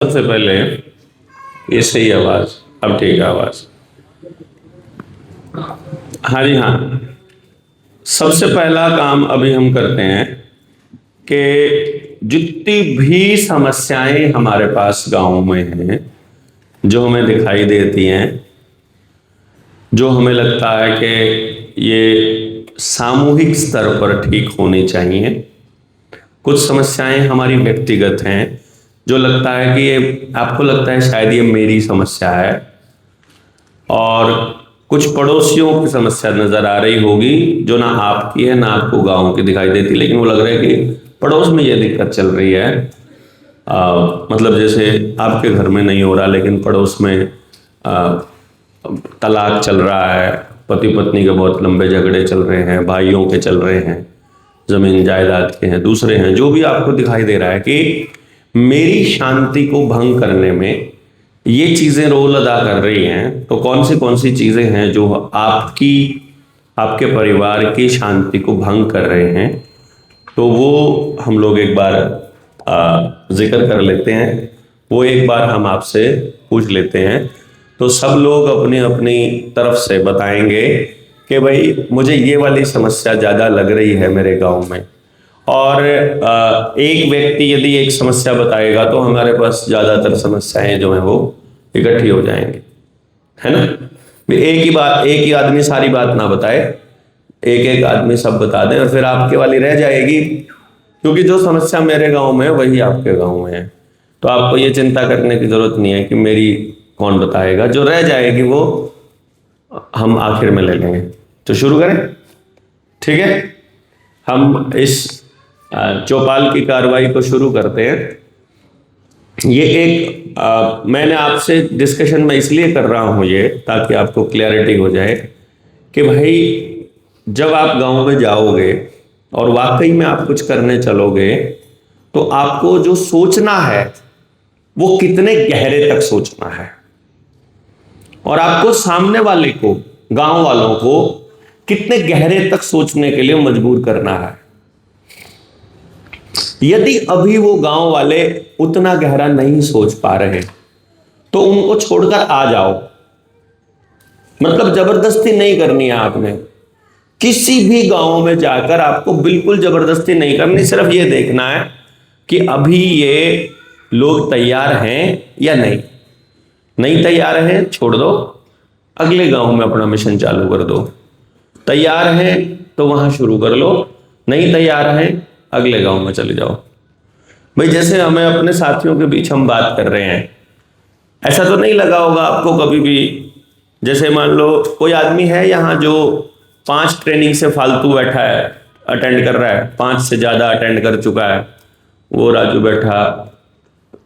सबसे पहले ये सही आवाज, अब ठीक है आवाज। हाँ जी हाँ। सबसे पहला काम अभी हम करते हैं कि जितनी भी समस्याएं हमारे पास गांव में हैं, जो हमें दिखाई देती हैं, जो हमें लगता है कि ये सामूहिक स्तर पर ठीक होनी चाहिए। कुछ समस्याएं हमारी व्यक्तिगत हैं, जो लगता है कि ये आपको लगता है शायद ये मेरी समस्या है, और कुछ पड़ोसियों की समस्या नजर आ रही होगी जो ना आपकी है ना आपको गांव की दिखाई देती, लेकिन वो लग रहा है कि पड़ोस में ये दिक्कत चल रही है। मतलब जैसे आपके घर में नहीं हो रहा लेकिन पड़ोस में तलाक चल रहा है, पति पत्नी के बहुत लंबे झगड़े चल रहे हैं, भाइयों के चल रहे हैं, जमीन जायदाद के हैं, दूसरे हैं, जो भी आपको दिखाई दे रहा है कि मेरी शांति को भंग करने में ये चीजें रोल अदा कर रही हैं, तो कौन सी चीजें हैं जो आपके परिवार की शांति को भंग कर रहे हैं, तो वो हम लोग एक बार जिक्र कर लेते हैं। वो एक बार हम आपसे पूछ लेते हैं, तो सब लोग अपनी अपनी तरफ से बताएंगे कि भाई मुझे ये वाली समस्या ज़्यादा लग रही है मेरे गांव में। और एक व्यक्ति यदि एक समस्या बताएगा तो हमारे पास ज़्यादातर समस्याएं जो हैं वो इकट्ठी हो जाएंगी, है ना। एक ही आदमी सारी बात ना बताए, एक आदमी सब बता दें और फिर आपके वाली रह जाएगी, क्योंकि जो समस्या मेरे गांव में है वही आपके गांव में है। तो आपको ये चिंता करने की जरूरत नहीं है कि मेरी कौन बताएगा, जो रह जाएगी वो हम आखिर में ले लेंगे। तो शुरू करें, ठीक है। हम इस चौपाल की कार्रवाई को शुरू करते हैं। ये एक मैंने आपसे डिस्कशन में इसलिए कर रहा हूं ये, ताकि आपको क्लैरिटी हो जाए कि भाई जब आप गांव में जाओगे और वाकई में आप कुछ करने चलोगे, तो आपको जो सोचना है वो कितने गहरे तक सोचना है, और आपको सामने वाले को, गांव वालों को कितने गहरे तक सोचने के लिए मजबूर करना है। यदि अभी वो गांव वाले उतना गहरा नहीं सोच पा रहे तो उनको छोड़कर आ जाओ। मतलब जबरदस्ती नहीं करनी है आपने, किसी भी गांव में जाकर आपको बिल्कुल जबरदस्ती नहीं करनी। सिर्फ ये देखना है कि अभी ये लोग तैयार हैं या नहीं। नहीं तैयार हैं, छोड़ दो, अगले गांव में अपना मिशन चालू कर दो। तैयार हैं तो वहां शुरू कर लो, नहीं तैयार हैं अगले गांव में चले जाओ। भाई जैसे हमें अपने साथियों के बीच हम बात कर रहे हैं, ऐसा तो नहीं लगा होगा आपको कभी भी, जैसे मान लो कोई आदमी है यहाँ जो 5 ट्रेनिंग से फालतू बैठा है, अटेंड कर रहा है, 5 से ज्यादा अटेंड कर चुका है, वो राजू बैठा,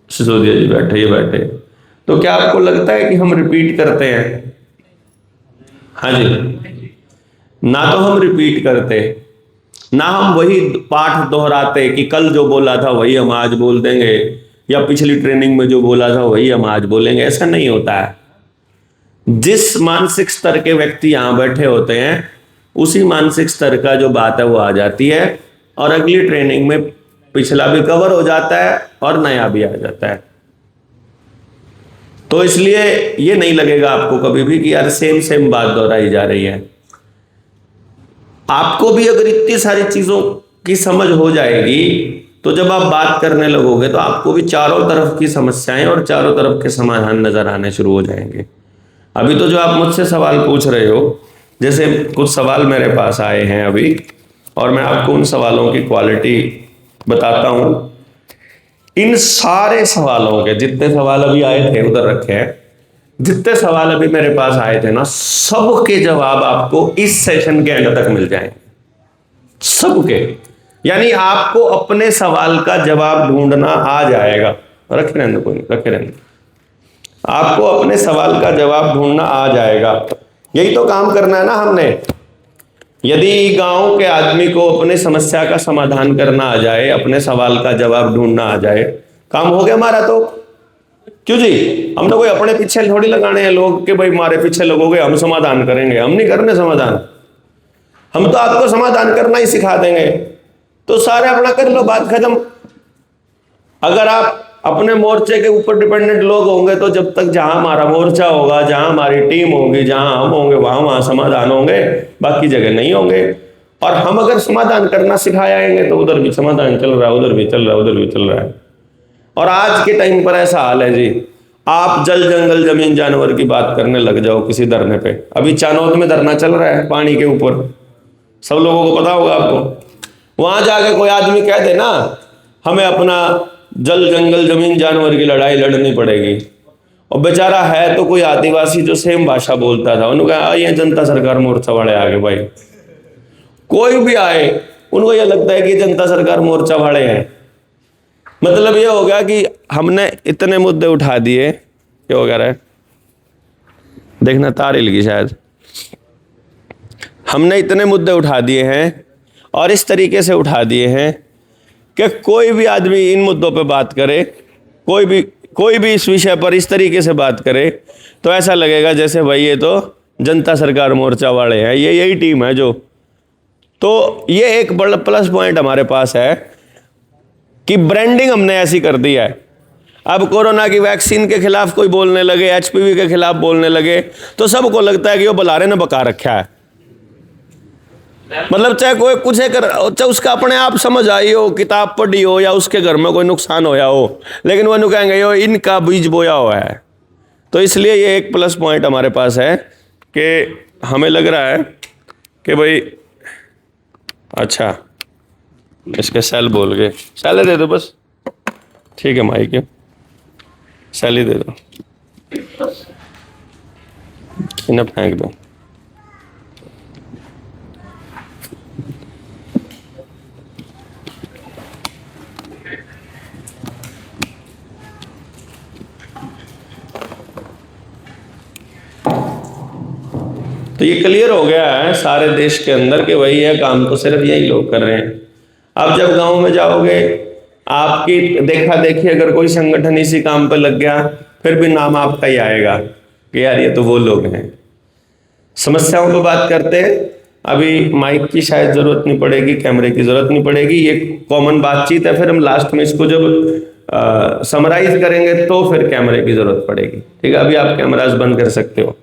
सिसोदिया जी बैठे, ये बैठे, तो क्या आपको लगता है कि हम रिपीट करते हैं? हाँ जी, ना तो हम रिपीट करते, ना हम वही पाठ दोहराते कि कल जो बोला था वही हम आज बोल देंगे, या पिछली ट्रेनिंग में जो बोला था वही हम आज बोलेंगे। ऐसा नहीं होता है। जिस मानसिक स्तर के व्यक्ति यहां बैठे होते हैं उसी मानसिक स्तर का जो बात है वो आ जाती है, और अगली ट्रेनिंग में पिछला भी कवर हो जाता है और नया भी आ जाता है। तो इसलिए ये नहीं लगेगा आपको कभी भी कि यार सेम बात दोहराई जा रही है। आपको भी अगर इतनी सारी चीजों की समझ हो जाएगी तो जब आप बात करने लगोगे तो आपको भी चारों तरफ की समस्याएं और चारों तरफ के समाधान नजर आने शुरू हो जाएंगे। अभी तो जो आप मुझसे सवाल पूछ रहे हो, जैसे कुछ सवाल मेरे पास आए हैं अभी, और मैं आपको उन सवालों की क्वालिटी बताता हूं। इन सारे सवालों के जितने सवाल अभी आए थे उधर रखे हैं, जितने सवाल अभी मेरे पास आए थे ना, सबके जवाब आपको इस सेशन के एंड तक मिल जाएंगे, सबके। यानी आपको अपने सवाल का जवाब ढूंढना आ जाएगा। रखे रहने, कोई नहीं, रखे रहने। आपको अपने सवाल का जवाब ढूंढना आ जाएगा। यही तो काम करना है ना हमने। यदि गांव के आदमी को अपने समस्या का समाधान करना आ जाए, अपने सवाल का जवाब ढूंढना आ जाए, काम हो गया हमारा। तो क्यों जी, हमने कोई अपने पीछे थोड़ी लगाने हैं लोग कि भाई हमारे पीछे लगोगे हम समाधान करेंगे। हम नहीं करने समाधान, हम तो आपको समाधान करना ही सिखा देंगे। तो सारे अपना कर लो, बात खत्म। अगर आप अपने मोर्चे के ऊपर डिपेंडेंट लोग होंगे तो जब तक जहां हमारा मोर्चा होगा, जहां हमारी टीम होगी, जहां हम होंगे वहां समाधान होंगे, बाकी जगह नहीं होंगे। और हम अगर समाधान करना सिखाएंगे तो उधर भी समाधान चल रहा है, उधर भी चल रहा है, उधर भी चल रहा है। और आज के टाइम पर ऐसा हाल है जी, आप जल जंगल जमीन जानवर की बात करने लग जाओ किसी धरने पे, अभी चानौद में धरना चल रहा है पानी के ऊपर, सब लोगों को पता होगा आपको। वहां जाके कोई आदमी कह दे ना हमें अपना जल जंगल जमीन जानवर की लड़ाई लड़नी पड़ेगी, और बेचारा है तो कोई आदिवासी जो सेम भाषा बोलता था, उन्होंने कहा ये जनता सरकार मोर्चा वाले आ गए भाई। कोई भी आए उनको यह लगता है कि जनता सरकार मोर्चा वाले हैं। मतलब ये हो गया कि हमने इतने मुद्दे उठा दिए, क्या हो गया है देखना तार हिल गई शायद, हमने इतने मुद्दे उठा दिए हैं और इस तरीके से उठा दिए हैं कि कोई भी आदमी इन मुद्दों पे बात करे, कोई भी इस विषय पर इस तरीके से बात करे तो ऐसा लगेगा जैसे भाई ये तो जनता सरकार मोर्चा वाले हैं, ये यही टीम है जो। तो ये एक बड़ा प्लस पॉइंट हमारे पास है कि ब्रांडिंग हमने ऐसी कर दी है। अब कोरोना की वैक्सीन के खिलाफ कोई बोलने लगे, एचपीवी के खिलाफ बोलने लगे, तो सबको लगता है कि वो बुलारे ने बका रखा है। मतलब चाहे कोई कुछ चाहे उसका अपने आप समझ आई हो, किताब पढ़ी हो, या उसके घर में कोई नुकसान होया हो, लेकिन वो कहेंगे यो इनका बीज बोया हुआ है। तो इसलिए ये एक प्लस पॉइंट हमारे पास है कि हमें लग रहा है कि भाई अच्छा इसके सेल बोल गए, सेल दे दो बस, ठीक है माइक सेल ही दे दो, इन्हें फेंक दो। तो ये क्लियर हो गया है सारे देश के अंदर कि भाई यह काम तो सिर्फ यही लोग कर रहे हैं। अब जब गांव में जाओगे, आपकी देखा देखी अगर कोई संगठन इसी काम पे लग गया, फिर भी नाम आपका ही आएगा कि यार ये तो वो लोग हैं। समस्याओं पे बात करते हैं, अभी माइक की शायद जरूरत नहीं पड़ेगी, कैमरे की जरूरत नहीं पड़ेगी, ये कॉमन बातचीत है। फिर हम लास्ट में इसको जब समराइज करेंगे तो फिर कैमरे की जरूरत पड़ेगी। ठीक है, अभी आप कैमरास बंद कर सकते हो।